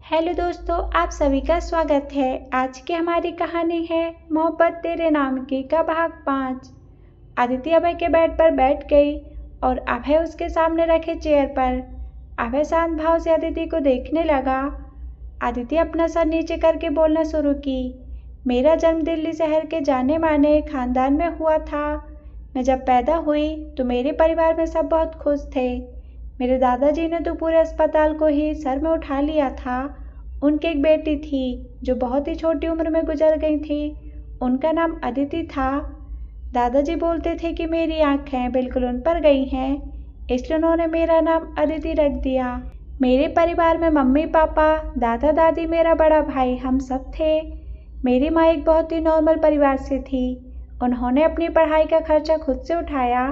Hello दोस्तों, आप सभी का स्वागत है। आज की हमारी कहानी है मोहब्बत तेरे नाम की का भाग 5। अदिति अभय के बेड पर बैठ गई और अभय उसके सामने रखे चेयर पर। अभय शांत भाव से अदिति को देखने लगा। अदिति अपना सर नीचे करके बोलना शुरू की। मेरा जन्म दिल्ली शहर के जाने माने खानदान में हुआ था। मैं जब पैदा हुई तो मेरे परिवार में सब बहुत खुश थे। मेरे दादाजी ने तो पूरे अस्पताल को ही सर में उठा लिया था। उनकी एक बेटी थी जो बहुत ही छोटी उम्र में गुजर गई थी। उनका नाम अदिति था। दादाजी बोलते थे कि मेरी आंखें बिल्कुल उन पर गई हैं, इसलिए उन्होंने मेरा नाम अदिति रख दिया। मेरे परिवार में मम्मी पापा, दादा दादी, मेरा बड़ा भाई, हम सब थे। मेरी माँ एक बहुत ही नॉर्मल परिवार से थी। उन्होंने अपनी पढ़ाई का खर्चा खुद से उठाया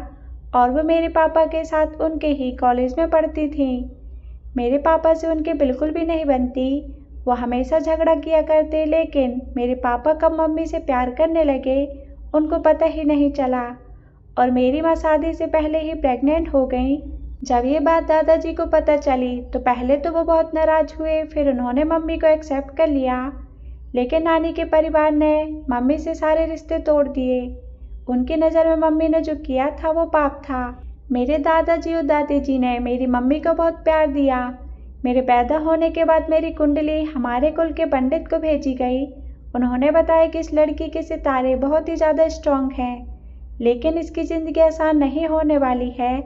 और वो मेरे पापा के साथ उनके ही कॉलेज में पढ़ती थी। मेरे पापा से उनके बिल्कुल भी नहीं बनती। वो हमेशा झगड़ा किया करते, लेकिन मेरे पापा कब मम्मी से प्यार करने लगे उनको पता ही नहीं चला। और मेरी माँ शादी से पहले ही प्रेग्नेंट हो गई। जब ये बात दादाजी को पता चली तो पहले तो वो बहुत नाराज हुए, फिर उन्होंने मम्मी को एक्सेप्ट कर लिया। लेकिन नानी के परिवार ने मम्मी से सारे रिश्ते तोड़ दिए। उनकी नज़र में मम्मी ने जो किया था वो पाप था। मेरे दादाजी और दादी जी ने मेरी मम्मी को बहुत प्यार दिया। मेरे पैदा होने के बाद मेरी कुंडली हमारे कुल के पंडित को भेजी गई। उन्होंने बताया कि इस लड़की के सितारे बहुत ही ज़्यादा स्ट्रांग हैं, लेकिन इसकी ज़िंदगी आसान नहीं होने वाली है।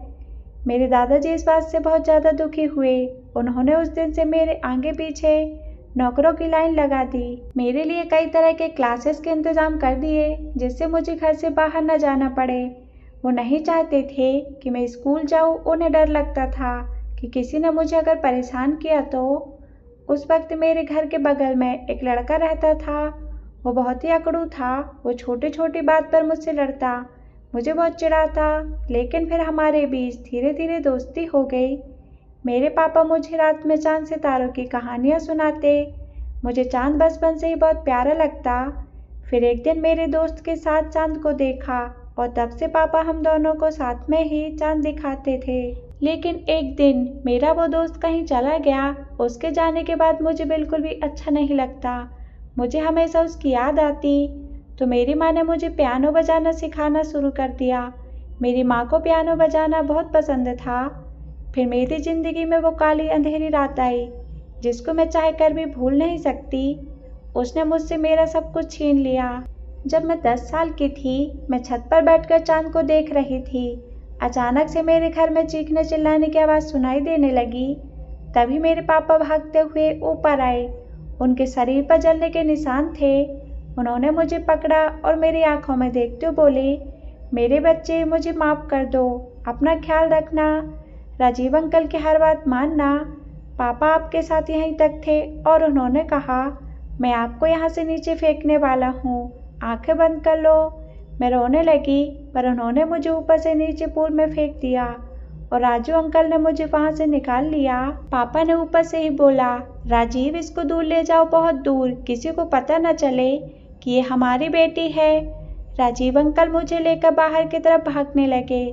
मेरे दादाजी इस बात से बहुत ज़्यादा दुखी हुए। उन्होंने उस दिन से मेरे आगे पीछे नौकरों की लाइन लगा दी। मेरे लिए कई तरह के क्लासेस के इंतज़ाम कर दिए जिससे मुझे घर से बाहर न जाना पड़े। वो नहीं चाहते थे कि मैं स्कूल जाऊँ। उन्हें डर लगता था कि किसी ने मुझे अगर परेशान किया तो। उस वक्त मेरे घर के बगल में एक लड़का रहता था। वो बहुत ही अकड़ू था। वो छोटी छोटी बात पर मुझसे लड़ता, मुझे बहुत चिढ़ाता, लेकिन फिर हमारे बीच धीरे धीरे दोस्ती हो गई। मेरे पापा मुझे रात में चांद सितारों की कहानियाँ सुनाते। मुझे चांद बचपन से ही बहुत प्यारा लगता। फिर एक दिन मेरे दोस्त के साथ चांद को देखा और तब से पापा हम दोनों को साथ में ही चांद दिखाते थे। लेकिन एक दिन मेरा वो दोस्त कहीं चला गया। उसके जाने के बाद मुझे बिल्कुल भी अच्छा नहीं लगता। मुझे हमेशा उसकी याद आती। तो मेरी माँ ने मुझे पियानो बजाना सिखाना शुरू कर दिया। मेरी माँ को पियानो बजाना बहुत पसंद था। फिर मेरी ज़िंदगी में वो काली अंधेरी रात आई जिसको मैं चाह कर भी भूल नहीं सकती। उसने मुझसे मेरा सब कुछ छीन लिया। जब मैं 10 साल की थी, मैं छत पर बैठकर चांद को देख रही थी। अचानक से मेरे घर में चीखने चिल्लाने की आवाज़ सुनाई देने लगी। तभी मेरे पापा भागते हुए ऊपर आए। उनके शरीर पर जलने के निशान थे। उन्होंने मुझे पकड़ा और मेरी आंखों में देखते हुए बोले, मेरे बच्चे, मुझे माफ़ कर दो, अपना ख्याल रखना, राजीव अंकल की हर बात मानना। पापा आपके साथ यहीं तक थे और उन्होंने कहा, मैं आपको यहाँ से नीचे फेंकने वाला हूँ, आंखें बंद कर लो। मैं रोने लगी, पर उन्होंने मुझे ऊपर से नीचे पूल में फेंक दिया और राजू अंकल ने मुझे वहाँ से निकाल लिया। पापा ने ऊपर से ही बोला, राजीव, इसको दूर ले जाओ, बहुत दूर, किसी को पता न चले कि ये हमारी बेटी है। राजीव अंकल मुझे लेकर बाहर की तरफ भागने लगे।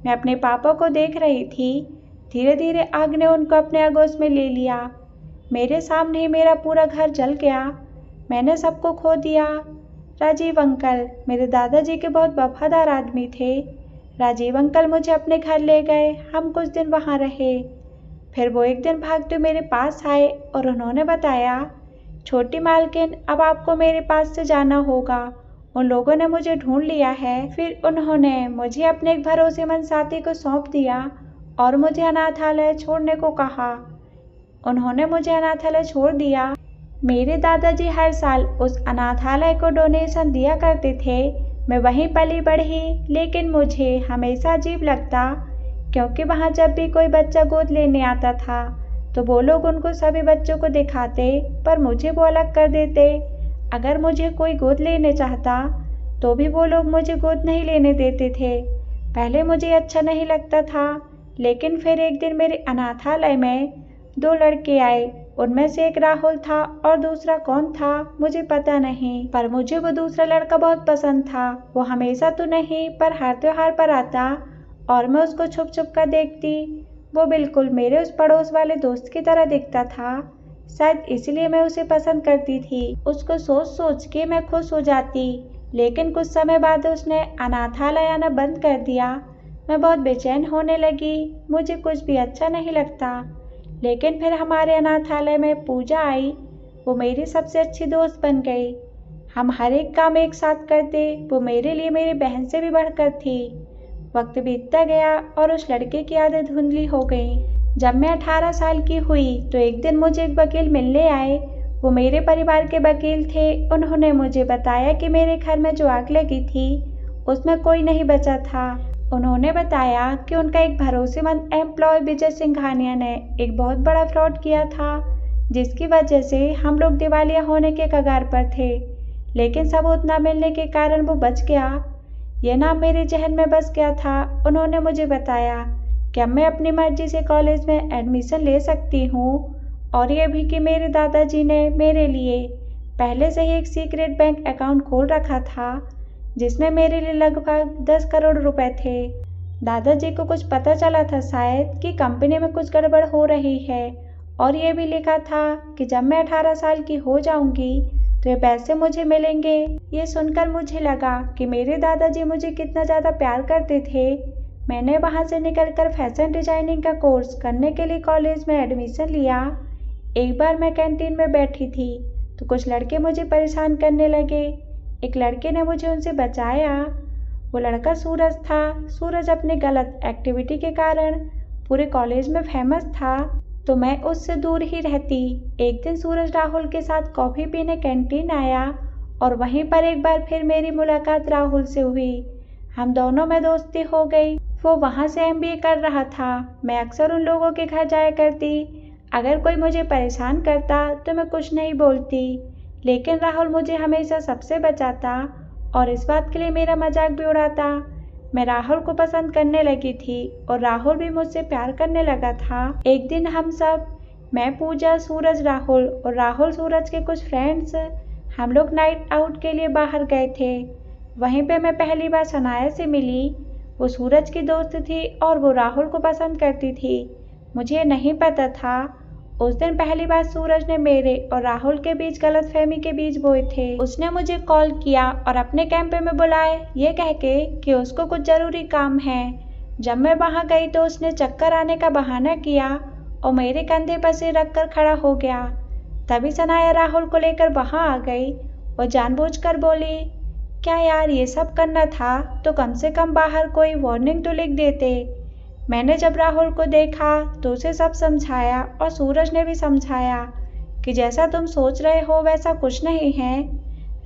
मैं अपने पापा को देख रही थी। धीरे धीरे आग ने उनको अपने आगोश में ले लिया। मेरे सामने ही मेरा पूरा घर जल गया। मैंने सबको खो दिया। राजीव अंकल मेरे दादाजी के बहुत वफादार आदमी थे। राजीव अंकल मुझे अपने घर ले गए। हम कुछ दिन वहाँ रहे। फिर वो एक दिन भागते मेरे पास आए और उन्होंने बताया, छोटी मालकिन, अब आपको मेरे पास से जाना होगा। उन लोगों ने मुझे ढूंढ लिया है। फिर उन्होंने मुझे अपने एक भरोसेमंद साथी को सौंप दिया और मुझे अनाथालय छोड़ने को कहा। उन्होंने मुझे अनाथालय छोड़ दिया। मेरे दादाजी हर साल उस अनाथालय को डोनेशन दिया करते थे। मैं वहीं पली बढ़ी, लेकिन मुझे हमेशा अजीब लगता क्योंकि वहाँ जब भी कोई बच्चा गोद लेने आता था तो वो लोग उनको सभी बच्चों को दिखाते, पर मुझे वो अलग कर देते। अगर मुझे कोई गोद लेने चाहता तो भी वो लोग मुझे गोद नहीं लेने देते थे। पहले मुझे अच्छा नहीं लगता था, लेकिन फिर एक दिन मेरे अनाथालय में 2 लड़के आए। उनमें से एक राहुल था और दूसरा कौन था मुझे पता नहीं, पर मुझे वो दूसरा लड़का बहुत पसंद था। वो हमेशा तो नहीं पर हर त्योहार पर आता और मैं उसको छुप छुप कर देखती। वो बिल्कुल मेरे उस पड़ोस वाले दोस्त की तरह दिखता था। शायद इसलिए मैं उसे पसंद करती थी। उसको सोच सोच के मैं खुश हो जाती, लेकिन कुछ समय बाद उसने अनाथालय आना बंद कर दिया। मैं बहुत बेचैन होने लगी, मुझे कुछ भी अच्छा नहीं लगता। लेकिन फिर हमारे अनाथालय में पूजा आई। वो मेरी सबसे अच्छी दोस्त बन गई। हम हर एक काम एक साथ करते। वो मेरे लिए मेरी बहन से भी बढ़कर थी। वक्त बीतता गया और उस लड़के की आदत धुंधली हो गई। जब मैं 18 साल की हुई तो एक दिन मुझे एक वकील मिलने आए। वो मेरे परिवार के वकील थे। उन्होंने मुझे बताया कि मेरे घर में जो आग लगी थी उसमें कोई नहीं बचा था। उन्होंने बताया कि उनका एक भरोसेमंद एम्प्लॉय विजय सिंघानिया ने एक बहुत बड़ा फ्रॉड किया था, जिसकी वजह से हम लोग दिवालिया होने के कगार पर थे। लेकिन सबूत न मिलने के कारण वो बच गया। यह नाम मेरे जहन में बस गया था। उन्होंने मुझे बताया कि अब मैं अपनी मर्जी से कॉलेज में एडमिशन ले सकती हूँ, और ये भी कि मेरे दादाजी ने मेरे लिए पहले से ही एक सीक्रेट बैंक अकाउंट खोल रखा था, जिसमें मेरे लिए लगभग 10 करोड़ रुपए थे। दादाजी को कुछ पता चला था शायद कि कंपनी में कुछ गड़बड़ हो रही है, और ये भी लिखा था कि जब मैं 18 साल की हो जाऊंगी तो ये पैसे मुझे मिलेंगे। ये सुनकर मुझे लगा कि मेरे दादाजी मुझे कितना ज़्यादा प्यार करते थे। मैंने वहाँ से निकलकर फैशन डिजाइनिंग का कोर्स करने के लिए कॉलेज में एडमिशन लिया। एक बार मैं कैंटीन में बैठी थी तो कुछ लड़के मुझे परेशान करने लगे। एक लड़के ने मुझे उनसे बचाया। वो लड़का सूरज था। सूरज अपनी गलत एक्टिविटी के कारण पूरे कॉलेज में फेमस था, तो मैं उससे दूर ही रहती। एक दिन सूरज राहुल के साथ कॉफ़ी पीने कैंटीन आया, और वहीं पर एक बार फिर मेरी मुलाकात राहुल से हुई। हम दोनों में दोस्ती हो गई। वो वहाँ से MBA कर रहा था। मैं अक्सर उन लोगों के घर जाया करती। अगर कोई मुझे परेशान करता तो मैं कुछ नहीं बोलती, लेकिन राहुल मुझे हमेशा सबसे बचाता और इस बात के लिए मेरा मजाक भी उड़ाता। मैं राहुल को पसंद करने लगी थी और राहुल भी मुझसे प्यार करने लगा था। एक दिन हम सब, मैं, पूजा, सूरज, राहुल और राहुल सूरज के कुछ फ्रेंड्स, हम लोग नाइट आउट के लिए बाहर गए थे। वहीं पे मैं पहली बार सनाया से मिली। वो सूरज की दोस्त थी और वो राहुल को पसंद करती थी। मुझे ये नहीं पता था। उस दिन पहली बार सूरज ने मेरे और राहुल के बीच गलतफहमी के बीज बोए थे। उसने मुझे कॉल किया और अपने कैंप में बुलाए, ये कह के कि उसको कुछ जरूरी काम है। जब मैं वहां गई तो उसने चक्कर आने का बहाना किया और मेरे कंधे पर सिर रखकर खड़ा हो गया। तभी सनाया राहुल को लेकर वहां आ गई और जानबूझकर बोली, क्या यार ये सब करना था तो कम से कम बाहर कोई वार्निंग तो लिख देते। मैंने जब राहुल को देखा तो उसे सब समझाया और सूरज ने भी समझाया कि जैसा तुम सोच रहे हो वैसा कुछ नहीं है।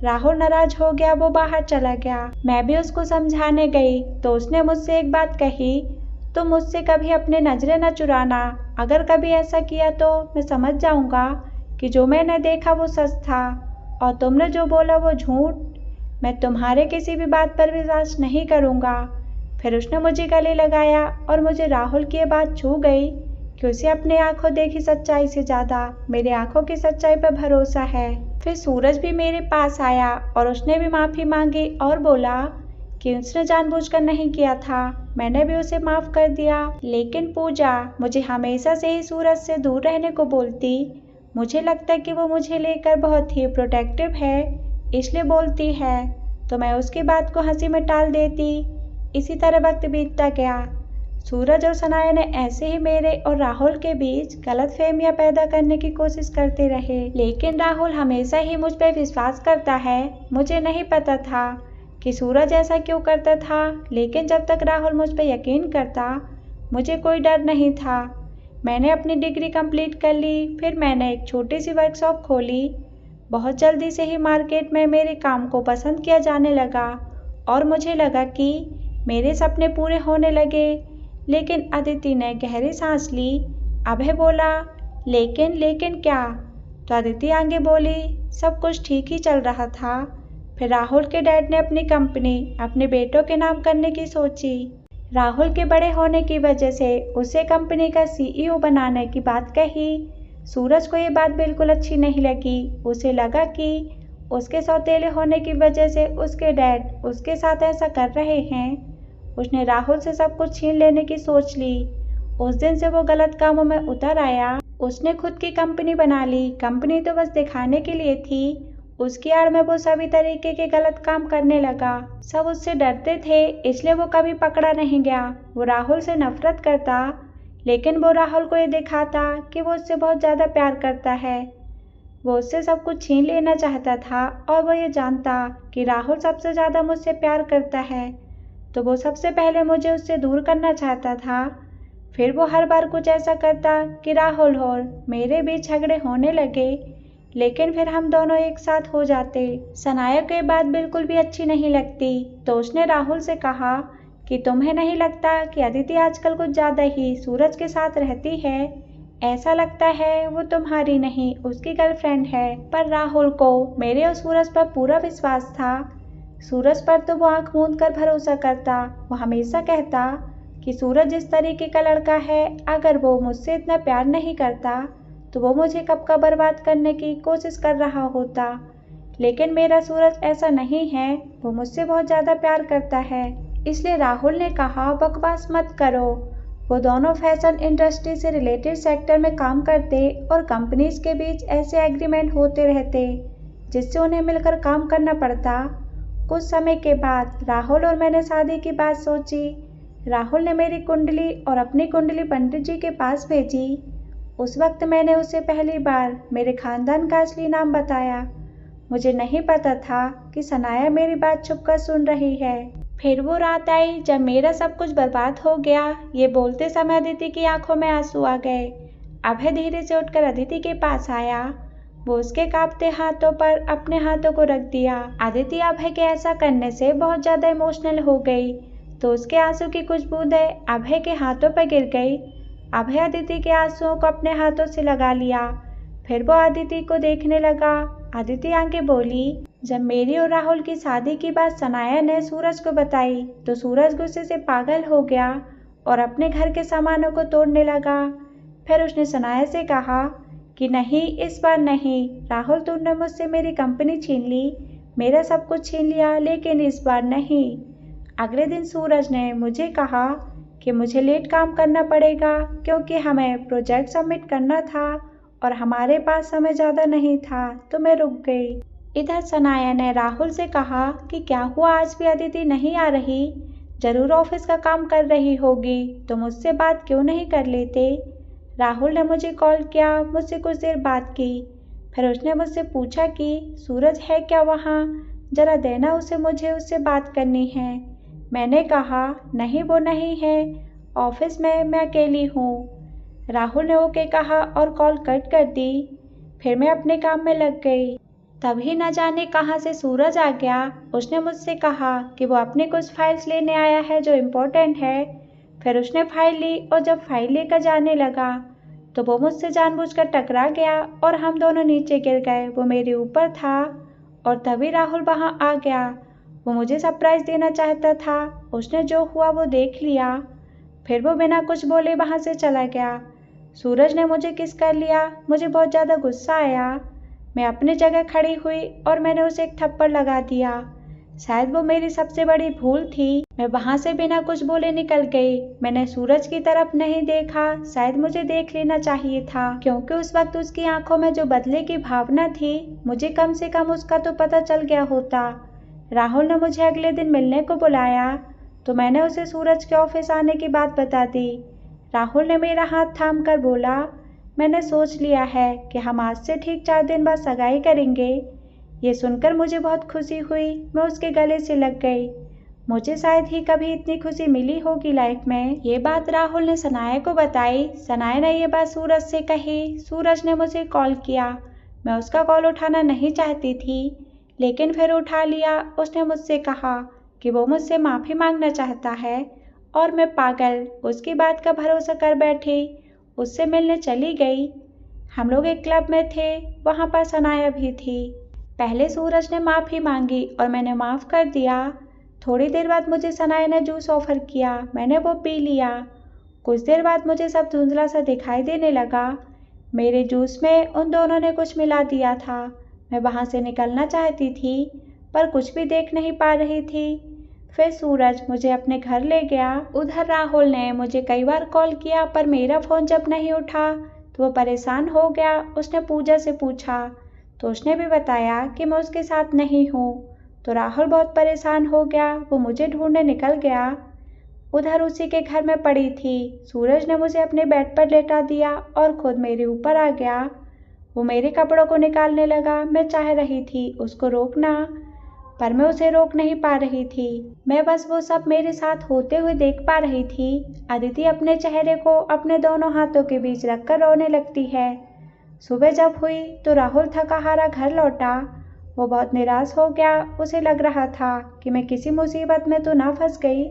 राहुल नाराज हो गया, वो बाहर चला गया। मैं भी उसको समझाने गई तो उसने मुझसे एक बात कही, तुम मुझसे कभी अपनी नजरें न चुराना। अगर कभी ऐसा किया तो मैं समझ जाऊंगा कि जो मैंने देखा वो सच था और तुमने जो बोला वो झूठ। मैं तुम्हारे किसी भी बात पर विश्वास नहीं करूंगा। फिर उसने मुझे गले लगाया और मुझे राहुल की ये बात छू गई कि उसे अपने आंखों देखी सच्चाई से ज़्यादा मेरी आंखों की सच्चाई पर भरोसा है। फिर सूरज भी मेरे पास आया और उसने भी माफ़ी मांगी और बोला कि उसने जानबूझकर नहीं किया था। मैंने भी उसे माफ़ कर दिया। लेकिन पूजा मुझे हमेशा से ही सूरज से दूर रहने को बोलती। मुझे लगता है कि वो मुझे लेकर बहुत ही प्रोटेक्टिव है, इसलिए बोलती है, तो मैं उसकी बात को हंसी में टाल देती। इसी तरह वक्त बीतता गया। सूरज और सनाया ने ऐसे ही मेरे और राहुल के बीच गलतफहमियां पैदा करने की कोशिश करते रहे, लेकिन राहुल हमेशा ही मुझ पर विश्वास करता है। मुझे नहीं पता था कि सूरज ऐसा क्यों करता था, लेकिन जब तक राहुल मुझ पर यकीन करता मुझे कोई डर नहीं था। मैंने अपनी डिग्री कंप्लीट कर ली। फिर मैंने एक छोटी सी वर्कशॉप खोली। बहुत जल्दी से ही मार्केट में मेरे काम को पसंद किया जाने लगा और मुझे लगा कि मेरे सपने पूरे होने लगे। लेकिन अदिति ने गहरी सांस ली। अभय बोला, लेकिन क्या? तो अदिति आगे बोली, सब कुछ ठीक ही चल रहा था। फिर राहुल के डैड ने अपनी कंपनी अपने बेटों के नाम करने की सोची। राहुल के बड़े होने की वजह से उसे कंपनी का CEO बनाने की बात कही। सूरज को ये बात बिल्कुल अच्छी नहीं लगी। उसे लगा कि उसके सौतेले होने की वजह से उसके डैड उसके साथ ऐसा कर रहे हैं। उसने राहुल से सब कुछ छीन लेने की सोच ली। उस दिन से वो गलत कामों में उतर आया। उसने खुद की कंपनी बना ली। कंपनी तो बस दिखाने के लिए थी। उसकी आड़ में वो सभी तरीके के गलत काम करने लगा। सब उससे डरते थे, इसलिए वो कभी पकड़ा नहीं गया। वो राहुल से नफरत करता, लेकिन वो राहुल को ये दिखाता कि वो उससे बहुत ज़्यादा प्यार करता है। वो उससे सब कुछ छीन लेना चाहता था और वो ये जानता कि राहुल सबसे ज़्यादा मुझसे प्यार करता है, तो वो सबसे पहले मुझे उससे दूर करना चाहता था। फिर वो हर बार कुछ ऐसा करता कि राहुल और मेरे बीच झगड़े होने लगे, लेकिन फिर हम दोनों एक साथ हो जाते। सनाया को ये बात बिल्कुल भी अच्छी नहीं लगती, तो उसने राहुल से कहा कि तुम्हें नहीं लगता कि अदिति आजकल कुछ ज़्यादा ही सूरज के साथ रहती है? ऐसा लगता है वो तुम्हारी नहीं, उसकी गर्लफ्रेंड है। पर राहुल को मेरे और सूरज पर पूरा विश्वास था। सूरज पर तो वो आंख मूंद कर भरोसा करता। वो हमेशा कहता कि सूरज जिस तरीके का लड़का है, अगर वो मुझसे इतना प्यार नहीं करता तो वो मुझे कब का बर्बाद करने की कोशिश कर रहा होता। लेकिन मेरा सूरज ऐसा नहीं है, वो मुझसे बहुत ज़्यादा प्यार करता है। इसलिए राहुल ने कहा, बकवास मत करो। वो दोनों फैशन इंडस्ट्री से रिलेटेड सेक्टर में काम करते और कंपनीज के बीच ऐसे एग्रीमेंट होते रहते जिससे उन्हें मिलकर काम करना पड़ता। कुछ समय के बाद राहुल और मैंने शादी की बात सोची। राहुल ने मेरी कुंडली और अपनी कुंडली पंडित जी के पास भेजी। उस वक्त मैंने उसे पहली बार मेरे खानदान का असली नाम बताया। मुझे नहीं पता था कि सनाया मेरी बात छुपकर सुन रही है। फिर वो रात आई जब मेरा सब कुछ बर्बाद हो गया। ये बोलते समय अदिति की आंखों में आंसू आ गए। अभय धीरे से उठकर अदिति के पास आया। वो उसके कांपते हाथों पर अपने हाथों को रख दिया। अदिति अभय के ऐसा करने से बहुत ज़्यादा इमोशनल हो गई, तो उसके आंसू की कुछ बूंदें अभय के हाथों पर गिर गई। अभय अदिति के आंसुओं को अपने हाथों से लगा लिया। फिर वो अदिति को देखने लगा। अदिति आगे बोली, जब मेरी और राहुल की शादी की बात सनाया ने सूरज को बताई तो सूरज गुस्से से पागल हो गया और अपने घर के सामानों को तोड़ने लगा। फिर उसने सनाया से कहा कि नहीं, इस बार नहीं। राहुल, तुमने मुझसे मेरी कंपनी छीन ली, मेरा सब कुछ छीन लिया, लेकिन इस बार नहीं। अगले दिन सूरज ने मुझे कहा कि मुझे लेट काम करना पड़ेगा क्योंकि हमें प्रोजेक्ट सबमिट करना था और हमारे पास समय ज़्यादा नहीं था, तो मैं रुक गई। इधर सनाया ने राहुल से कहा कि क्या हुआ, आज भी अदिति नहीं आ रही? जरूर ऑफिस का काम कर रही होगी, तो मुझसे बात क्यों नहीं कर लेते? राहुल ने मुझे कॉल किया, मुझसे कुछ देर बात की। फिर उसने मुझसे पूछा कि सूरज है क्या वहाँ, जरा देना उसे, मुझे उससे बात करनी है। मैंने कहा नहीं, वो नहीं है ऑफिस में, मैं अकेली हूँ। राहुल ने ओके कहा और कॉल कट कर दी। फिर मैं अपने काम में लग गई। तभी न जाने कहाँ से सूरज आ गया। उसने मुझसे कहा कि वो अपने कुछ फाइल्स लेने आया है जो इम्पोर्टेंट है। फिर उसने फाइल ली और जब फाइल लेकर जाने लगा तो वो मुझसे जानबूझकर टकरा गया और हम दोनों नीचे गिर गए। वो मेरे ऊपर था और तभी राहुल वहाँ आ गया। वो मुझे सरप्राइज़ देना चाहता था। उसने जो हुआ वो देख लिया। फिर वो बिना कुछ बोले वहाँ से चला गया। सूरज ने मुझे किस कर लिया। मुझे बहुत ज़्यादा गुस्सा आया। मैं अपनी जगह खड़ी हुई और मैंने उसे एक थप्पड़ लगा दिया। शायद वो मेरी सबसे बड़ी भूल थी। मैं वहाँ से बिना कुछ बोले निकल गई। मैंने सूरज की तरफ नहीं देखा। शायद मुझे देख लेना चाहिए था, क्योंकि उस वक्त उसकी आंखों में जो बदले की भावना थी, मुझे कम से कम उसका तो पता चल गया होता। राहुल ने मुझे अगले दिन मिलने को बुलाया तो मैंने उसे सूरज के ऑफिस आने की बात बता दी। राहुल ने मेरा हाथ थाम कर बोला, मैंने सोच लिया है कि हम आज से ठीक 4 दिन बाद सगाई करेंगे। ये सुनकर मुझे बहुत खुशी हुई। मैं उसके गले से लग गई। मुझे शायद ही कभी इतनी खुशी मिली होगी लाइफ में। ये बात राहुल ने सनाया को बताई। सनाया ने ये बात सूरज से कही। सूरज ने मुझे कॉल किया। मैं उसका कॉल उठाना नहीं चाहती थी, लेकिन फिर उठा लिया। उसने मुझसे कहा कि वो मुझसे माफ़ी मांगना चाहता है और मैं पागल उसकी बात का भरोसा कर बैठी उससे मिलने चली गई। हम लोग एक क्लब में थे, वहाँ पर सनाया भी थी। पहले सूरज ने माफ़ी मांगी और मैंने माफ़ कर दिया। थोड़ी देर बाद मुझे सनाया ने जूस ऑफ़र किया। मैंने वो पी लिया। कुछ देर बाद मुझे सब धुंधला सा दिखाई देने लगा। मेरे जूस में उन दोनों ने कुछ मिला दिया था। मैं वहाँ से निकलना चाहती थी, पर कुछ भी देख नहीं पा रही थी। फिर सूरज मुझे अपने घर ले गया। उधर राहुल ने मुझे कई बार कॉल किया, पर मेरा फ़ोन जब नहीं उठा तो वो परेशान हो गया। उसने पूजा से पूछा तो उसने भी बताया कि मैं उसके साथ नहीं हूँ। तो राहुल बहुत परेशान हो गया, वो मुझे ढूंढने निकल गया। उधर उसी के घर में पड़ी थी। सूरज ने मुझे अपने बेड पर लेटा दिया और खुद मेरे ऊपर आ गया। वो मेरे कपड़ों को निकालने लगा। मैं चाह रही थी उसको रोकना, पर मैं उसे रोक नहीं पा रही थी। मैं बस वो सब मेरे साथ होते हुए देख पा रही थी। अदिति अपने चेहरे को अपने दोनों हाथों के बीच रखकर रोने लगती है। सुबह जब हुई तो राहुल थका हारा घर लौटा। वो बहुत निराश हो गया। उसे लग रहा था कि मैं किसी मुसीबत में तो ना फंस गई।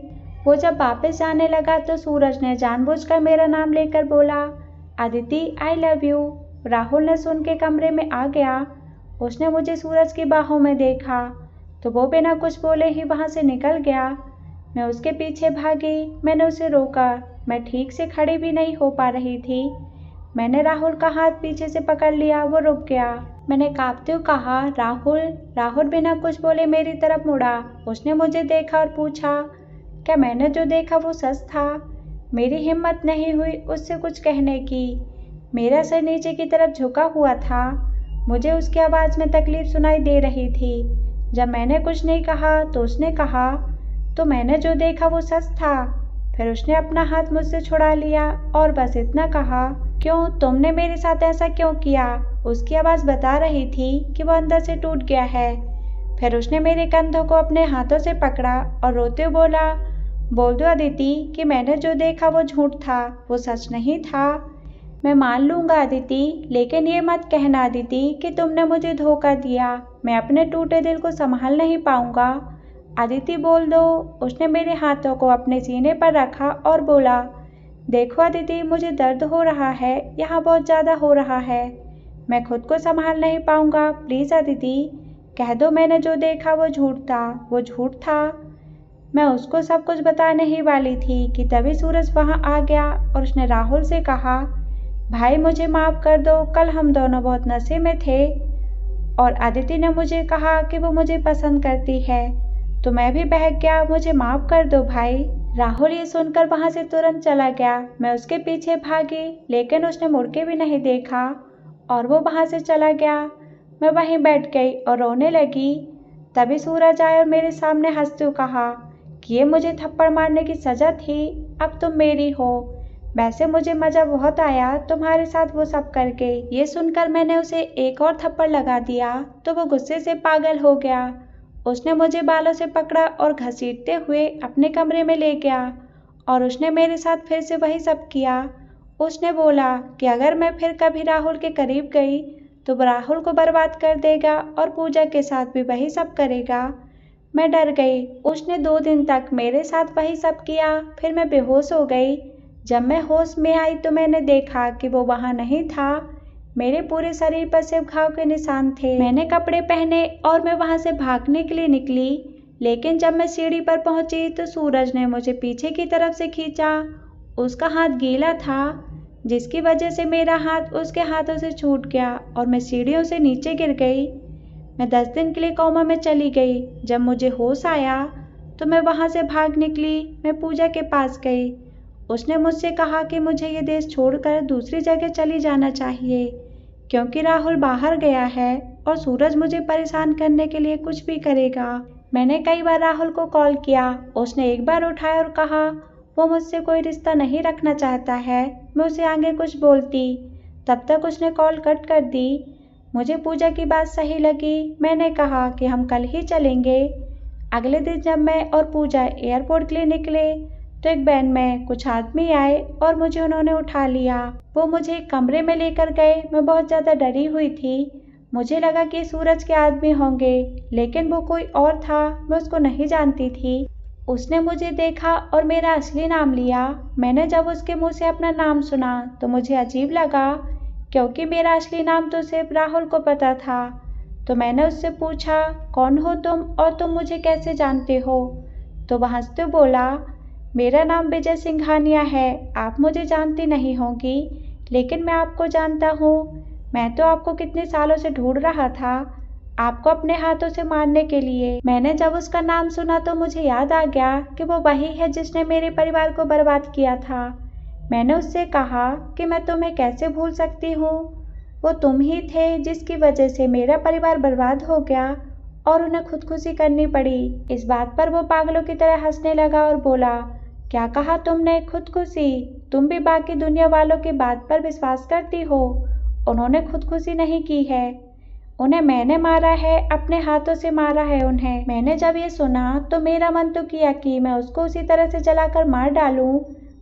वो जब वापस जाने लगा तो सूरज ने जानबूझकर मेरा नाम लेकर बोला, Aditi I love you. Rahul ने सुन के कमरे में आ गया। उसने मुझे सूरज की बाहों में देखा तो वो बिना कुछ बोले ही वहाँ से निकल गया। मैं उसके पीछे भागी। मैंने उसे रोका। मैं ठीक से खड़ी भी नहीं हो पा रही थी। मैंने राहुल का हाथ पीछे से पकड़ लिया। वो रुक गया। मैंने कांपते हुए कहा, राहुल। राहुल बिना कुछ बोले मेरी तरफ मुड़ा। उसने मुझे देखा और पूछा, क्या मैंने जो देखा वो सच था? मेरी हिम्मत नहीं हुई उससे कुछ कहने की। मेरा सर नीचे की तरफ झुका हुआ था। मुझे उसकी आवाज़ में तकलीफ सुनाई दे रही थी। जब मैंने कुछ नहीं कहा तो उसने कहा, तो मैंने जो देखा वो सच था। फिर उसने अपना हाथ मुझसे छुड़ा लिया और बस इतना कहा, क्यों, तुमने मेरे साथ ऐसा क्यों किया? उसकी आवाज़ बता रही थी कि वो अंदर से टूट गया है। फिर उसने मेरे कंधों को अपने हाथों से पकड़ा और रोते हुए बोला, बोल दो अदिति कि मैंने जो देखा वो झूठ था, वो सच नहीं था। मैं मान लूँगा अदिति, लेकिन ये मत कहना अदिति कि तुमने मुझे धोखा दिया। मैं अपने टूटे दिल को संभाल नहीं पाऊँगा। अदिति बोल दो। उसने मेरे हाथों को अपने सीने पर रखा और बोला, देखो अदिति, मुझे दर्द हो रहा है, यहाँ बहुत ज़्यादा हो रहा है। मैं खुद को संभाल नहीं पाऊँगा। प्लीज़ अदिति, कह दो मैंने जो देखा वो झूठ था, वो झूठ था। मैं उसको सब कुछ बताने ही वाली थी कि तभी सूरज वहाँ आ गया और उसने राहुल से कहा, भाई मुझे माफ़ कर दो, कल हम दोनों बहुत नशे में थे और अदिति ने मुझे कहा कि वो मुझे पसंद करती है, तो मैं भी बहक गया। मुझे माफ़ कर दो भाई। राहुल ये सुनकर वहाँ से तुरंत चला गया। मैं उसके पीछे भागी, लेकिन उसने मुड़ के भी नहीं देखा और वो वहाँ से चला गया। मैं वहीं बैठ गई और रोने लगी। तभी सूरज आया और मेरे सामने हंसते हुए कहा कि ये मुझे थप्पड़ मारने की सज़ा थी, अब तुम मेरी हो। वैसे मुझे मज़ा बहुत आया तुम्हारे साथ वो सब करके। ये सुनकर मैंने उसे एक और थप्पड़ लगा दिया तो वो गुस्से से पागल हो गया। उसने मुझे बालों से पकड़ा और घसीटते हुए अपने कमरे में ले गया और उसने मेरे साथ फिर से वही सब किया। उसने बोला कि अगर मैं फिर कभी राहुल के करीब गई तो वो राहुल को बर्बाद कर देगा और पूजा के साथ भी वही सब करेगा। मैं डर गई। उसने 2 दिन तक मेरे साथ वही सब किया। फिर मैं बेहोश हो गई। जब मैं होश में आई तो मैंने देखा कि वो वहाँ नहीं था। मेरे पूरे शरीर पर सिर्फ घाव के निशान थे। मैंने कपड़े पहने और मैं वहाँ से भागने के लिए निकली, लेकिन जब मैं सीढ़ी पर पहुँची तो सूरज ने मुझे पीछे की तरफ से खींचा। उसका हाथ गीला था, जिसकी वजह से मेरा हाथ उसके हाथों से छूट गया और मैं सीढ़ियों से नीचे गिर गई। मैं 10 दिन के लिए कोमा में चली गई। जब मुझे होश आया तो मैं वहाँ से भाग निकली। मैं पूजा के पास गई। उसने मुझसे कहा कि मुझे ये देश छोड़कर दूसरी जगह चली जाना चाहिए, क्योंकि राहुल बाहर गया है और सूरज मुझे परेशान करने के लिए कुछ भी करेगा। मैंने कई बार राहुल को कॉल किया। उसने एक बार उठाया और कहा वो मुझसे कोई रिश्ता नहीं रखना चाहता है। मैं उसे आगे कुछ बोलती, तब तक उसने कॉल कट कर दी। मुझे पूजा की बात सही लगी। मैंने कहा कि हम कल ही चलेंगे। अगले दिन जब मैं और पूजा एयरपोर्ट के लिए निकले तो एक वैन में कुछ आदमी आए और मुझे उन्होंने उठा लिया। वो मुझे एक कमरे में लेकर गए। मैं बहुत ज़्यादा डरी हुई थी। मुझे लगा कि सूरज के आदमी होंगे, लेकिन वो कोई और था। मैं उसको नहीं जानती थी। उसने मुझे देखा और मेरा असली नाम लिया। मैंने जब उसके मुंह से अपना नाम सुना तो मुझे अजीब लगा, क्योंकि मेरा असली नाम तो सिर्फ राहुल को पता था। तो मैंने उससे पूछा, कौन हो तुम और तुम मुझे कैसे जानते हो? तो वह हंसते बोला, मेरा नाम विजय सिंघानिया है। आप मुझे जानती नहीं होंगी, लेकिन मैं आपको जानता हूँ। मैं तो आपको कितने सालों से ढूंढ रहा था, आपको अपने हाथों से मारने के लिए। मैंने जब उसका नाम सुना तो मुझे याद आ गया कि वो वही है जिसने मेरे परिवार को बर्बाद किया था। मैंने उससे कहा कि मैं तुम्हें कैसे भूल सकती हूँ, वो तुम ही थे जिसकी वजह से मेरा परिवार बर्बाद हो गया और उन्हें खुदकुशी करनी पड़ी। इस बात पर वो पागलों की तरह हंसने लगा और बोला, क्या कहा तुमने, खुदकुशी? तुम भी बाकी दुनिया वालों की बात पर विश्वास करती हो? उन्होंने खुदकुशी नहीं की है, उन्हें मैंने मारा है, अपने हाथों से मारा है उन्हें। मैंने जब ये सुना तो मेरा मन तो किया कि मैं उसको उसी तरह से जलाकर मार डालूं,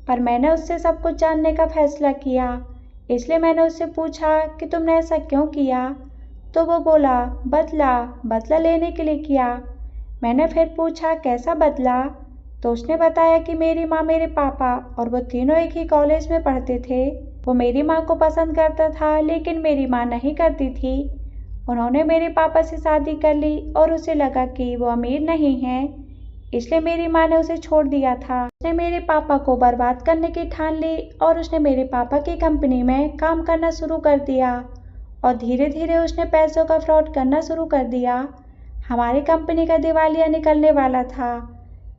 पर मैंने उससे सब कुछ जानने का फैसला किया। इसलिए मैंने उससे पूछा कि तुमने ऐसा क्यों किया? तो वो बोला, बदला लेने के लिए किया। मैंने फिर पूछा, कैसा बदला? तो उसने बताया कि मेरी माँ, मेरे पापा और वो तीनों एक ही कॉलेज में पढ़ते थे। वो मेरी माँ को पसंद करता था, लेकिन मेरी माँ नहीं करती थी। उन्होंने मेरे पापा से शादी कर ली और उसे लगा कि वो अमीर नहीं है, इसलिए मेरी माँ ने उसे छोड़ दिया था। उसने मेरे पापा को बर्बाद करने की ठान ली और उसने मेरे पापा की कंपनी में काम करना शुरू कर दिया और धीरे धीरे उसने पैसों का फ्रॉड करना शुरू कर दिया। हमारी कंपनी का दिवालिया निकलने वाला था।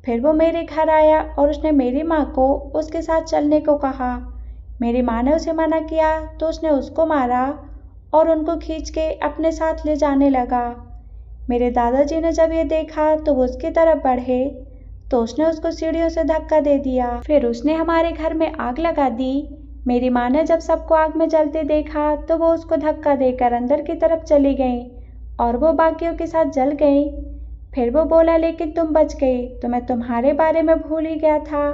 फिर वो मेरे घर आया और उसने मेरी माँ को उसके साथ चलने को कहा। मेरी माँ ने उसे मना किया तो उसने उसको मारा और उनको खींच के अपने साथ ले जाने लगा। मेरे दादाजी ने जब ये देखा तो वो उसकी तरफ बढ़े तो उसने उसको सीढ़ियों से धक्का दे दिया। फिर उसने हमारे घर में आग लगा दी। मेरी माँ ने जब सबको आग में जलते देखा तो वो उसको धक्का देकर अंदर की तरफ चली गई और वो बाकियों के साथ जल गई। फिर वो बोला, लेकिन तुम बच गई, तो मैं तुम्हारे बारे में भूल ही गया था,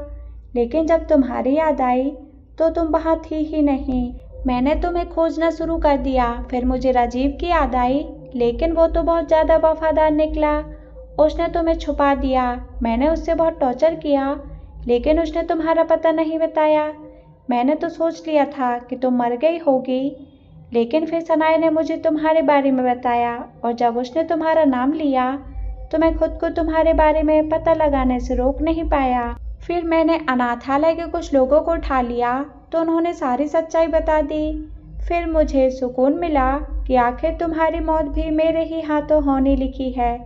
लेकिन जब तुम्हारी याद आई तो तुम वहाँ थी ही नहीं। मैंने तुम्हें खोजना शुरू कर दिया। फिर मुझे राजीव की याद आई, लेकिन वो तो बहुत ज़्यादा वफादार निकला, उसने तुम्हें छुपा दिया। मैंने उससे बहुत टॉर्चर किया, लेकिन उसने तुम्हारा पता नहीं बताया। मैंने तो सोच लिया था कि तुम मर गई होगी, लेकिन फिर सनाया ने मुझे तुम्हारे बारे में बताया और जब उसने तुम्हारा नाम लिया तो मैं खुद को तुम्हारे बारे में पता लगाने से रोक नहीं पाया। फिर मैंने अनाथालय के कुछ लोगों को उठा लिया तो उन्होंने सारी सच्चाई बता दी। फिर मुझे सुकून मिला कि आखिर तुम्हारी मौत भी मेरे ही हाथों होने लिखी है।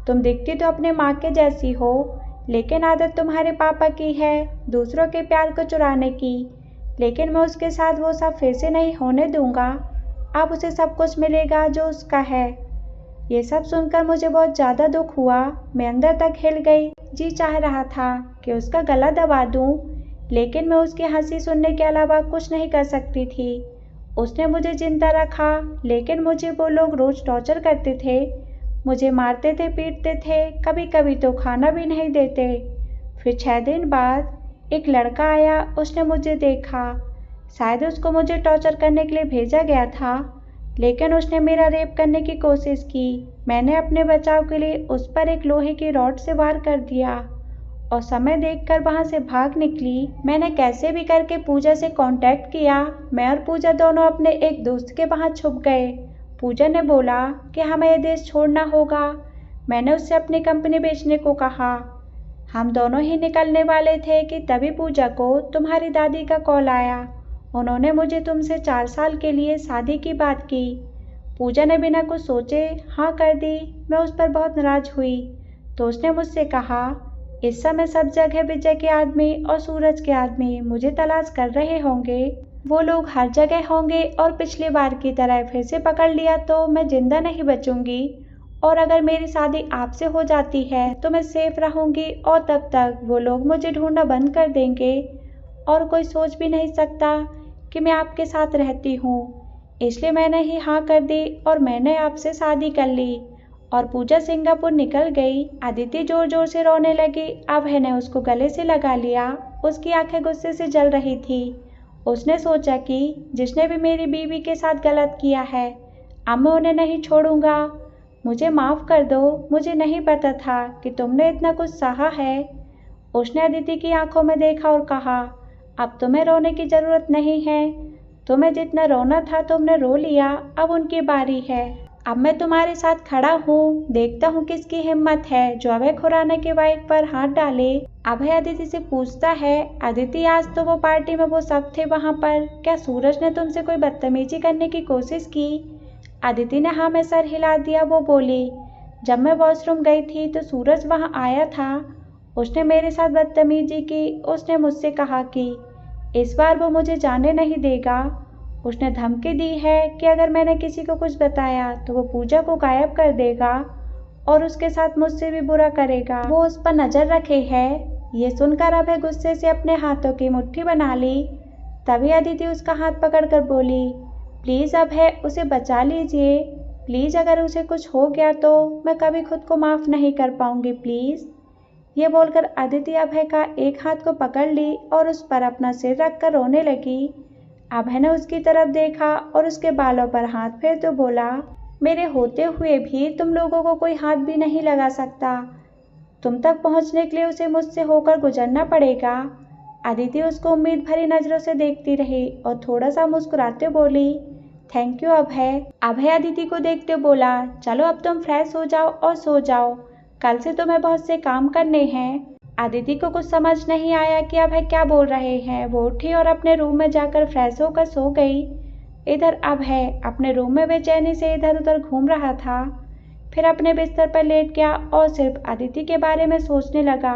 तुम दिखती तो अपने माँ के जैसी हो, लेकिन आदत तुम्हारे पापा की है दूसरों के प्यार को चुराने की। लेकिन मैं उसके साथ वो सब फिर से नहीं होने दूंगा। अब उसे सब कुछ मिलेगा जो उसका है। ये सब सुनकर मुझे बहुत ज़्यादा दुख हुआ। मैं अंदर तक हिल गई। जी चाह रहा था कि उसका गला दबा दूं, लेकिन मैं उसकी हंसी सुनने के अलावा कुछ नहीं कर सकती थी। उसने मुझे जिंदा रखा, लेकिन मुझे वो लोग रोज टॉर्चर करते थे, मुझे मारते थे, पीटते थे, कभी कभी तो खाना भी नहीं देते। फिर 6 दिन बाद एक लड़का आया, उसने मुझे देखा। शायद उसको मुझे टॉर्चर करने के लिए भेजा गया था, लेकिन उसने मेरा रेप करने की कोशिश की। मैंने अपने बचाव के लिए उस पर एक लोहे की रॉड से वार कर दिया और समय देखकर वहां से भाग निकली। मैंने कैसे भी करके पूजा से कांटेक्ट किया। मैं और पूजा दोनों अपने एक दोस्त के वहां छुप गए। पूजा ने बोला कि हमें यह देश छोड़ना होगा। मैंने उससे अपनी कंपनी बेचने को कहा। हम दोनों ही निकलने वाले थे कि तभी पूजा को तुम्हारी दादी का कॉल आया। उन्होंने मुझे तुमसे 4 साल के लिए शादी की बात की। पूजा ने बिना कुछ सोचे हाँ कर दी। मैं उस पर बहुत नाराज हुई तो उसने मुझसे कहा, इस समय सब जगह विजय के आदमी और सूरज के आदमी मुझे तलाश कर रहे होंगे। वो लोग हर जगह होंगे और पिछली बार की तरह फिर से पकड़ लिया तो मैं जिंदा नहीं बचूंगी, और अगर मेरी शादी आपसे हो जाती है तो मैं सेफ रहूंगी और तब तक वो लोग मुझे ढूंढना बंद कर देंगे और कोई सोच भी नहीं सकता कि मैं आपके साथ रहती हूँ। इसलिए मैंने ही हाँ कर दी और मैंने आपसे शादी कर ली और पूजा सिंगापुर निकल गई। अदिति जोर जोर से रोने लगी। अभय ने उसको गले से लगा लिया। उसकी आंखें गुस्से से जल रही थी। उसने सोचा कि जिसने भी मेरी बीवी के साथ गलत किया है, अब मैं उन्हें नहीं छोड़ूंगा। मुझे माफ़ कर दो, मुझे नहीं पता था कि तुमने इतना कुछ सहा है। उसने अदिति की आंखों में देखा और कहा, अब तुम्हें रोने की ज़रूरत नहीं है। तुम्हें जितना रोना था तुमने रो लिया, अब उनकी बारी है। अब मैं तुम्हारे साथ खड़ा हूँ, देखता हूँ किसकी हिम्मत है जो अभय खुराना के बाइक पर हाथ डाले। अभय अदिति से पूछता है, अदिति आज तो वो पार्टी में वो सब थे वहाँ पर, क्या सूरज ने तुमसे कोई बदतमीजी करने की कोशिश की? अदिति ने हाँ में सर हिला दिया। वो बोली, जब मैं वॉशरूम गई थी तो सूरज वहाँ आया था। उसने मेरे साथ बदतमीजी की। उसने मुझसे कहा कि इस बार वो मुझे जाने नहीं देगा। उसने धमकी दी है कि अगर मैंने किसी को कुछ बताया तो वो पूजा को गायब कर देगा और उसके साथ मुझसे भी बुरा करेगा। वो उस पर नज़र रखे है। ये सुनकर अभय गुस्से से अपने हाथों की मुट्ठी बना ली। तभी अदिति उसका हाथ पकड़कर बोली, प्लीज़ अभय, उसे बचा लीजिए। प्लीज़, अगर उसे कुछ हो गया तो मैं कभी खुद को माफ़ नहीं कर पाऊंगी, प्लीज़। ये बोलकर अदिति अभय का एक हाथ को पकड़ ली और उस पर अपना सिर रखकर रोने लगी। अभय ने उसकी तरफ देखा और उसके बालों पर हाथ फेर तो बोला, मेरे होते हुए भी तुम लोगों को कोई हाथ भी नहीं लगा सकता। तुम तक पहुंचने के लिए उसे मुझसे होकर गुजरना पड़ेगा। अदिति उसको उम्मीद भरी नज़रों से देखती रही और थोड़ा सा मुस्कुराते बोली, थैंक यू अभय। अभय अदिति को देखते बोला, चलो अब तुम फ्रेश हो जाओ और सो जाओ, कल से तुम्हें बहुत से काम करने हैं। अदिति को कुछ समझ नहीं आया कि अभय क्या बोल रहे हैं। वो उठी और अपने रूम में जाकर फ्रेश होकर सो गई। इधर अभय अपने रूम में बेचैनी से इधर उधर घूम रहा था। फिर अपने बिस्तर पर लेट गया और सिर्फ अदिति के बारे में सोचने लगा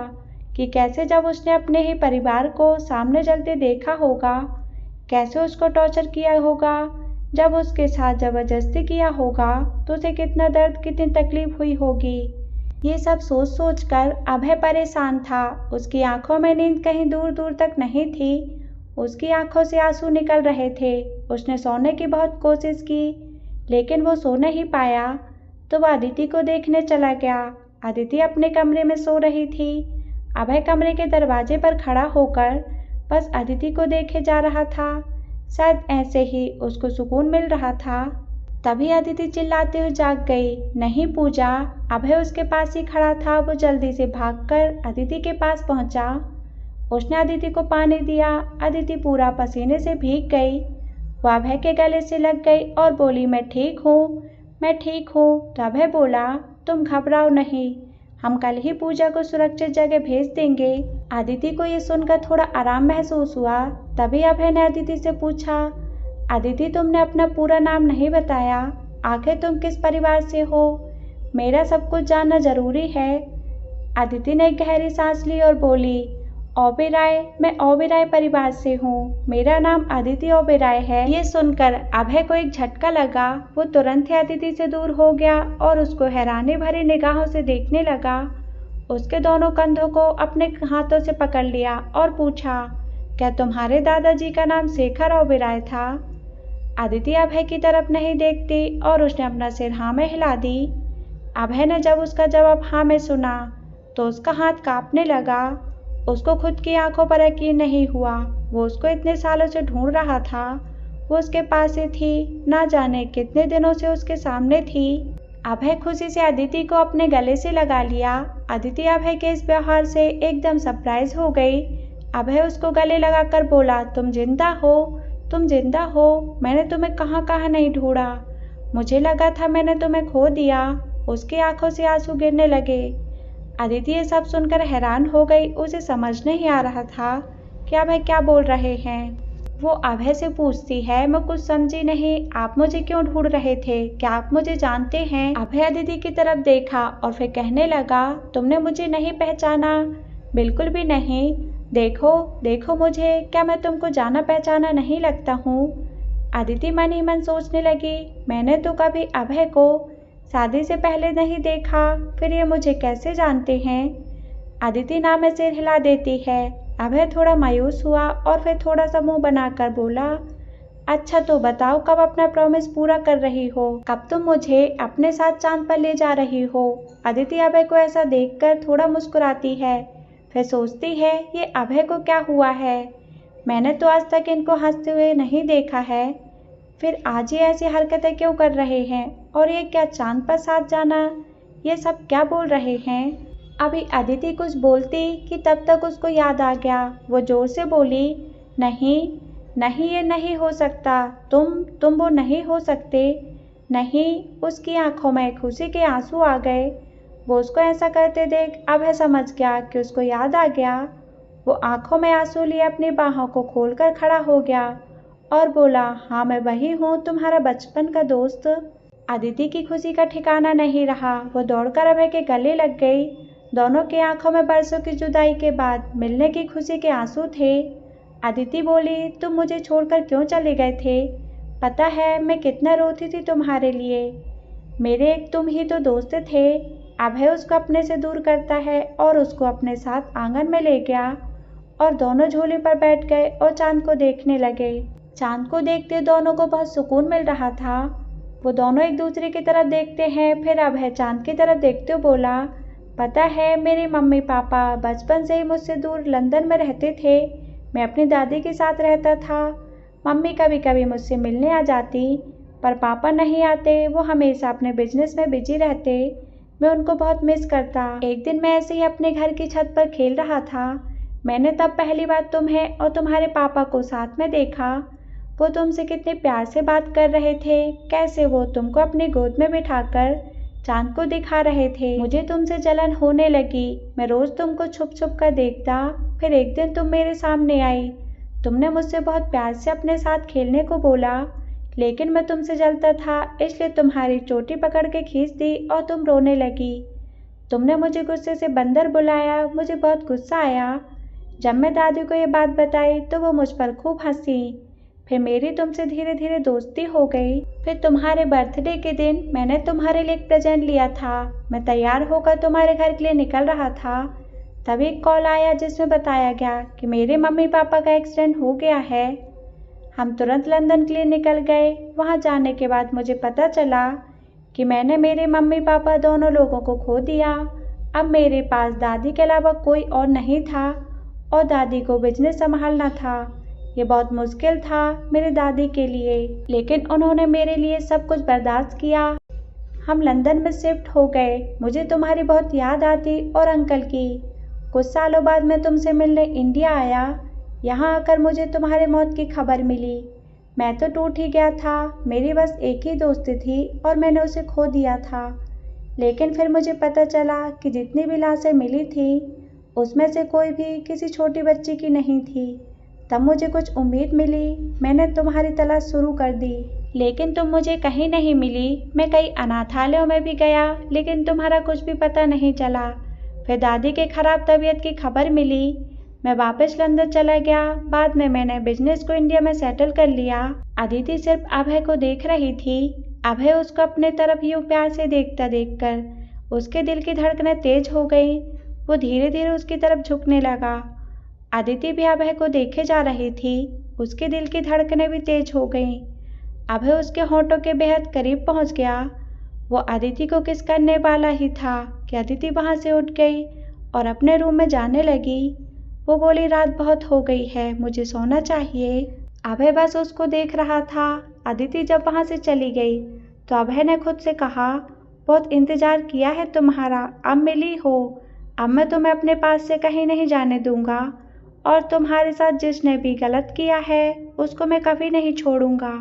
कि कैसे जब उसने अपने ही परिवार को सामने जलते देखा होगा, कैसे उसको टॉर्चर किया होगा, जब उसके साथ ज़बरदस्ती किया होगा तो उसे कितना दर्द, कितनी तकलीफ हुई होगी। ये सब सोच सोच कर अभय परेशान था। उसकी आंखों में नींद कहीं दूर दूर तक नहीं थी। उसकी आंखों से आंसू निकल रहे थे। उसने सोने की बहुत कोशिश की लेकिन वो सो नहीं पाया, तो वह अदिति को देखने चला गया। अदिति अपने कमरे में सो रही थी। अभय कमरे के दरवाजे पर खड़ा होकर बस अदिति को देखे जा रहा था। शायद ऐसे ही उसको सुकून मिल रहा था। तभी अदिति चिल्लाते हुए जाग गई, नहीं पूजा। अभय उसके पास ही खड़ा था। वो जल्दी से भागकर अदिति के पास पहुंचा। उसने अदिति को पानी दिया। अदिति पूरा पसीने से भीग गई। वो अभय के गले से लग गई और बोली, मैं ठीक हूँ, मैं ठीक हूँ। तो अभय बोला, तुम घबराओ नहीं, हम कल ही पूजा को सुरक्षित जगह भेज देंगे। अदिति को ये सुनकर थोड़ा आराम महसूस हुआ। तभी अभय ने अदिति से पूछा, अदिति, तुमने अपना पूरा नाम नहीं बताया, आखिर तुम किस परिवार से हो? मेरा सब कुछ जानना जरूरी है। अदिति ने गहरी सांस ली और बोली, ओबेरॉय, मैं ओबेरॉय परिवार से हूँ। मेरा नाम अदिति ओबेरॉय है। ये सुनकर अभय को एक झटका लगा। वो तुरंत ही अदिति से दूर हो गया और उसको हैरानी भरी निगाहों से देखने लगा। उसके दोनों कंधों को अपने हाथों से पकड़ लिया और पूछा, क्या तुम्हारे दादाजी का नाम शेखर ओबेरॉय था? अदिति अभय की तरफ नहीं देखती और उसने अपना सिर हाँ में हिला दी। अभय ने जब उसका जवाब हाँ में सुना तो उसका हाथ कांपने लगा। उसको खुद की आंखों पर यकीन नहीं हुआ। वो उसको इतने सालों से ढूंढ रहा था। वो उसके पास ही थी, ना जाने कितने दिनों से उसके सामने थी। अभय खुशी से अदिति को अपने गले से लगा लिया। अदिति अभय के इस व्यवहार से एकदम सरप्राइज हो गई। अभय उसको गले लगाकर बोला, तुम जिंदा हो, तुम जिंदा हो। मैंने तुम्हें कहाँ कहाँ नहीं ढूंढा। मुझे लगा था मैंने तुम्हें खो दिया। उसकी आंखों से आंसू गिरने लगे। अदिति ये सब सुनकर हैरान हो गई। उसे समझ नहीं आ रहा था कि अभय क्या बोल रहे हैं। वो अभय से पूछती है, मैं कुछ समझी नहीं, आप मुझे क्यों ढूंढ रहे थे? क्या आप मुझे जानते हैं? अभय अदिति की तरफ देखा और फिर कहने लगा, तुमने मुझे नहीं पहचाना? बिल्कुल भी नहीं। देखो देखो मुझे, क्या मैं तुमको जाना पहचाना नहीं लगता हूँ? अदिति मन ही मन सोचने लगी, मैंने तो कभी अभय को शादी से पहले नहीं देखा, फिर ये मुझे कैसे जानते हैं? अदिति ना में सिर हिला देती है। अभय थोड़ा मायूस हुआ और फिर थोड़ा सा मुंह बनाकर बोला, अच्छा तो बताओ, कब अपना प्रॉमिस पूरा कर रही हो? कब तुम मुझे अपने साथ चांद पर ले जा रही हो? अदिति अभय को ऐसा देखकर थोड़ा मुस्कुराती है, फिर सोचती है, ये अभय को क्या हुआ है? मैंने तो आज तक इनको हंसते हुए नहीं देखा है, फिर आज ये ऐसी हरकतें क्यों कर रहे हैं? और ये क्या चांद पर साथ जाना, ये सब क्या बोल रहे हैं? अभी अदिति कुछ बोलती कि तब तक उसको याद आ गया। वो जोर से बोली, नहीं नहीं, ये नहीं हो सकता, तुम वो नहीं हो सकते। नहीं। उसकी आंखों में खुशी के आंसू आ गए। वो उसको ऐसा करते देख अभय समझ गया कि उसको याद आ गया। वो आंखों में आंसू लिए अपनी बाहों को खोलकर खड़ा हो गया और बोला, हाँ मैं वही हूँ, तुम्हारा बचपन का दोस्त। अदिति की खुशी का ठिकाना नहीं रहा। वो दौड़कर अभय के गले लग गई। दोनों की आंखों में बरसों की जुदाई के बाद मिलने की खुशी के आंसू थे। अदिति बोली, तुम मुझे छोड़कर क्यों चले गए थे? पता है मैं कितना रोती थी तुम्हारे लिए। मेरे एक तुम ही तो दोस्त थे। अभय उसको अपने से दूर करता है और उसको अपने साथ आंगन में ले गया और दोनों झूले पर बैठ गए और चांद को देखने लगे। चांद को देखते दोनों को बहुत सुकून मिल रहा था। वो दोनों एक दूसरे की तरफ देखते हैं। फिर अभय चांद की तरफ देखते हुए बोला, पता है मेरे मम्मी पापा बचपन से ही मुझसे दूर लंदन में रहते थे। मैं अपनी दादी के साथ रहता था। मम्मी कभी कभी मुझसे मिलने आ जाती, पर पापा नहीं आते। वो हमेशा अपने बिजनेस में बिजी रहते। मैं उनको बहुत मिस करता। एक दिन मैं ऐसे ही अपने घर की छत पर खेल रहा था। मैंने तब पहली बार तुम्हें और तुम्हारे पापा को साथ में देखा। वो तुमसे कितने प्यार से बात कर रहे थे, कैसे वो तुमको अपनी गोद में बिठाकर चांद को दिखा रहे थे। मुझे तुमसे जलन होने लगी। मैं रोज तुमको छुप छुप कर देखता। फिर एक दिन तुम मेरे सामने आई। तुमने मुझसे बहुत प्यार से अपने साथ खेलने को बोला, लेकिन मैं तुमसे जलता था, इसलिए तुम्हारी चोटी पकड़ के खींच दी और तुम रोने लगी। तुमने मुझे गुस्से से बंदर बुलाया। मुझे बहुत गुस्सा आया। जब मैं दादी को ये बात बताई तो वो मुझ पर खूब हंसी। फिर मेरी तुमसे धीरे धीरे दोस्ती हो गई। फिर तुम्हारे बर्थडे के दिन मैंने तुम्हारे लिए एक प्रेजेंट लिया था। मैं तैयार होकर तुम्हारे घर के लिए निकल रहा था, तभी एक कॉल आया जिसमें बताया गया कि मेरे मम्मी पापा का एक्सीडेंट हो गया है। हम तुरंत लंदन के लिए निकल गए। वहाँ जाने के बाद मुझे पता चला कि मैंने मेरे मम्मी पापा दोनों लोगों को खो दिया। अब मेरे पास दादी के अलावा कोई और नहीं था और दादी को बिजनेस संभालना था। ये बहुत मुश्किल था मेरी दादी के लिए, लेकिन उन्होंने मेरे लिए सब कुछ बर्दाश्त किया। हम लंदन में शिफ्ट हो गए। मुझे तुम्हारी बहुत याद आती और अंकल की। कुछ सालों बाद मैं तुमसे मिलने इंडिया आया। यहाँ आकर मुझे तुम्हारे मौत की खबर मिली। मैं तो टूट ही गया था। मेरी बस एक ही दोस्त थी और मैंने उसे खो दिया था। लेकिन फिर मुझे पता चला कि जितनी भी लाशें मिली थी उसमें से कोई भी किसी छोटी बच्ची की नहीं थी। तब मुझे कुछ उम्मीद मिली। मैंने तुम्हारी तलाश शुरू कर दी, लेकिन तुम मुझे कहीं नहीं मिली। मैं कई अनाथालयों में भी गया, लेकिन तुम्हारा कुछ भी पता नहीं चला। फिर दादी के खराब तबीयत की खबर मिली। मैं वापस लंदन चला गया। बाद में मैंने बिजनेस को इंडिया में सेटल कर लिया। अदिति सिर्फ अभय को देख रही थी। अभय उसको अपने तरफ यूं प्यार से देखता देखकर उसके दिल की धड़कनें तेज हो गई। वो धीरे धीरे उसकी तरफ झुकने लगा। अदिति भी अभय को देखे जा रही थी। उसके दिल की धड़कनें भी तेज हो गईं। अभय उसके होंठों के बेहद करीब पहुंच गया। वो अदिति को किस करने वाला ही था कि अदिति वहां से उठ गई और अपने रूम में जाने लगी। वो बोली, रात बहुत हो गई है, मुझे सोना चाहिए। अभय बस उसको देख रहा था। अदिति जब वहां से चली गई तो अभय ने खुद से कहा, बहुत इंतजार किया है तुम्हारा, अब मिली हो। अब मैं तुम्हें अपने पास से कहीं नहीं जाने दूंगा और तुम्हारे साथ जिसने भी गलत किया है उसको मैं कभी नहीं छोड़ूंगा।